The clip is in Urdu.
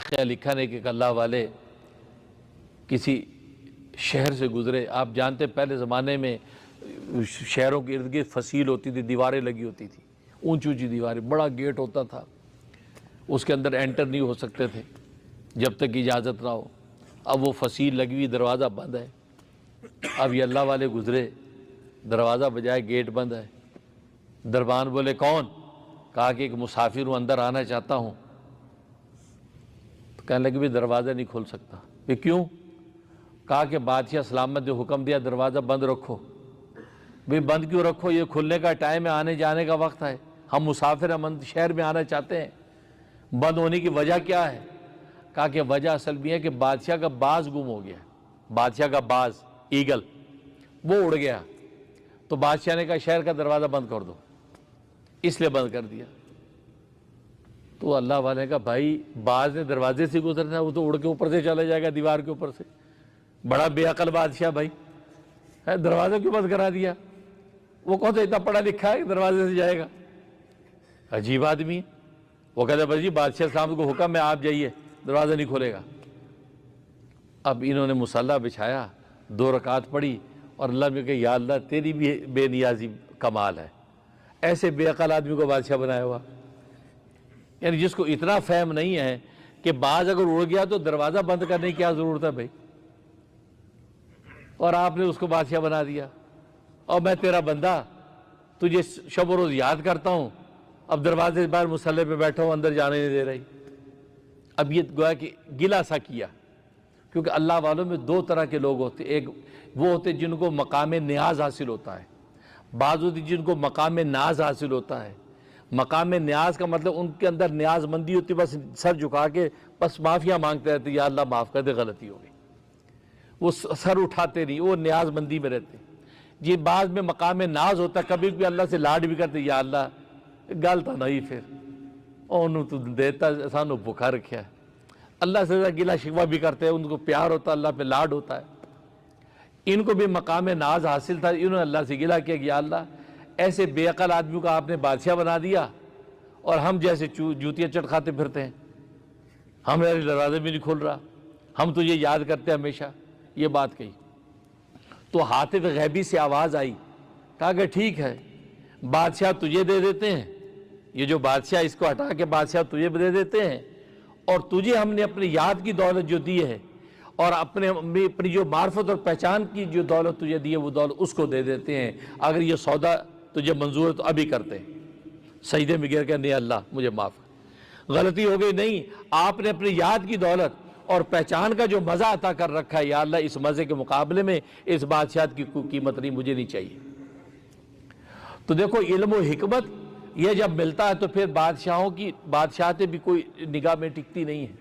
واقعہ لکھا نہیں کہ اللہ والے کسی شہر سے گزرے. آپ جانتے پہلے زمانے میں شہروں کے ارد گرد فصیل ہوتی تھی, دیواریں لگی ہوتی تھی, اونچی اونچی دیواریں, بڑا گیٹ ہوتا تھا, اس کے اندر انٹر نہیں ہو سکتے تھے جب تک اجازت نہ ہو. اب وہ فصیل لگی ہوئی, دروازہ بند ہے. اب یہ اللہ والے گزرے, دروازہ بجائے گیٹ بند ہے. دربان بولے کون؟ کہا کہ ایک مسافر ہوں, اندر آنا چاہتا ہوں. تو کہنے لگے بھی دروازہ نہیں کھول سکتا. یہ کیوں؟ کہا کہ بادشاہ سلامت نے حکم دیا دروازہ بند رکھو. بھی بند کیوں رکھو؟ یہ کھلنے کا ٹائم ہے, آنے جانے کا وقت ہے, ہم مسافر ہم شہر میں آنا چاہتے ہیں. بند ہونے کی وجہ کیا ہے؟ کہا کہ وجہ اصل بھی ہے کہ بادشاہ کا باز گم ہو گیا. بادشاہ کا باز, ایگل, وہ اڑ گیا. تو بادشاہ نے کہا شہر کا دروازہ بند کر دو, اس لیے بند کر دیا. تو اللہ والے نے کہا بھائی باز نے دروازے سے گزرنا ہے, وہ تو اڑ کے اوپر سے چلا جائے گا, دیوار کے اوپر سے. بڑا بے عقل بادشاہ بھائی, دروازہ کیوں بند کرا دیا؟ وہ کون سا اتنا پڑھا لکھا ہے کہ دروازے سے جائے گا؟ عجیب آدمی. وہ کہتا بھائی جی بادشاہ صاحب کو حکم ہے آپ جائیے, دروازہ نہیں کھولے گا. اب انہوں نے مصلی بچھایا, 2 رکعت پڑھی, اور اللہ نے کہا یا اللہ تیری بھی بے نیازی کمال ہے, ایسے بے عقل آدمی کو بادشاہ بنایا ہوا. یعنی جس کو اتنا فہم نہیں ہے کہ باز اگر اڑ گیا تو دروازہ بند کرنے کی کیا ضرورت ہے بھائی, اور آپ نے اس کو بادشاہ بنا دیا. اور میں تیرا بندہ, تجھے شب و روز یاد کرتا ہوں, اب دروازے سے باہر مصلی پہ بیٹھا ہوں, اندر جانے نہیں دے رہی. اب یہ گویا کہ گلہ سا کیا, کیونکہ اللہ والوں میں 2 طرح کے لوگ ہوتے. ایک وہ ہوتے جن کو مقام نیاز حاصل ہوتا ہے, بعض ہوتی جن کو مقام ناز حاصل ہوتا ہے. مقام نیاز کا مطلب ان کے اندر نیاز مندی ہوتی, بس سر جھکا کے بس معافیاں مانگتے رہتے, یا اللہ معاف کر دے, غلطی ہو گئی. وہ سر اٹھاتے نہیں, وہ نیاز مندی میں رہتے. جی بعض میں مقام ناز ہوتا ہے, کبھی بھی اللہ سے لاڈ بھی کرتے, یا اللہ گل تو نہیں پھر انہوں تو دیتا سانو بھوکا رکھیا ہے. اللہ سے گلہ شکوہ بھی کرتے ہیں, ان کو پیار ہوتا ہے, اللہ پہ لاڈ ہوتا ہے. ان کو بھی مقام ناز حاصل تھا, انہوں نے اللہ سے گلہ کیا کہ یا اللہ ایسے بے عقل آدمیوں کو آپ نے بادشاہ بنا دیا, اور ہم جیسے جوتیاں چٹ کھاتے پھرتے ہیں, ہمارے دروازے بھی نہیں کھل رہا, ہم تجھے یاد کرتے ہیں ہمیشہ. یہ بات کہی تو ہاتف غیبی سے آواز آئی, کہا کہ ٹھیک ہے بادشاہ تجھے دے دیتے ہیں, یہ جو بادشاہ اس کو ہٹا کے بادشاہ تجھے دے دیتے ہیں, اور تجھے ہم نے اپنی یاد کی دولت جو دی ہے, اور اپنی جو معرفت اور پہچان کی جو دولت تجھے دی ہے, وہ دولت اس کو دے دیتے ہیں. اگر یہ سودا تجھے منظور ہے تو ابھی کرتے ہیں. سجدے میں گر کے نہیں اللہ مجھے معاف, غلطی ہو گئی نہیں, آپ نے اپنی یاد کی دولت اور پہچان کا جو مزہ عطا کر رکھا ہے, یا اللہ اس مزے کے مقابلے میں اس بادشاہت کی کوئی قیمت نہیں, مجھے نہیں چاہیے. تو دیکھو علم و حکمت یہ جب ملتا ہے تو پھر بادشاہوں کی بادشاہتیں بھی کوئی نگاہ میں ٹکتی نہیں ہے.